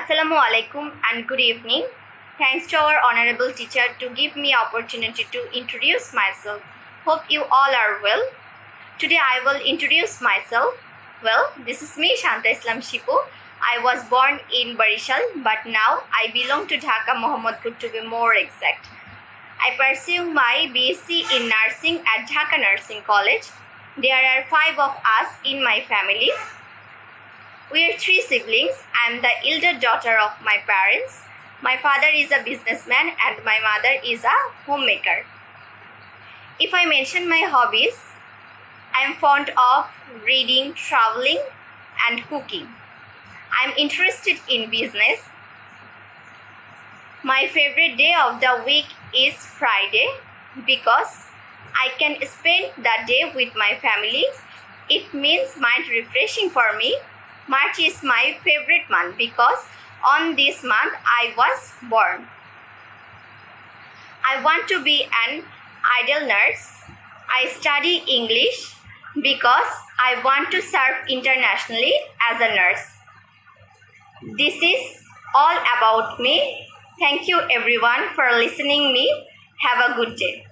Assalamu alaikum and good evening. Thanks to our honorable teacher to give me opportunity to introduce myself. Hope you all are well. Today I will introduce myself. Well, this is me, Shanta Islam Shipu. I was born in Barishal, but now I belong to Dhaka, Mohammadpur to be more exact. I pursue my BSc in nursing at Dhaka Nursing College. There are 5 of us in my family. We are 3 siblings. I am the elder daughter of my parents. My father is a businessman and my mother is a homemaker. If I mention my hobbies, I am fond of reading, traveling and cooking. I am interested in business. My favorite day of the week is Friday because I can spend the day with my family. It means mind refreshing for me. March is my favorite month because on this month I was born. I want to be an ideal nurse. I study English because I want to serve internationally as a nurse. This is all about me. Thank you everyone for listening me. Have a good day.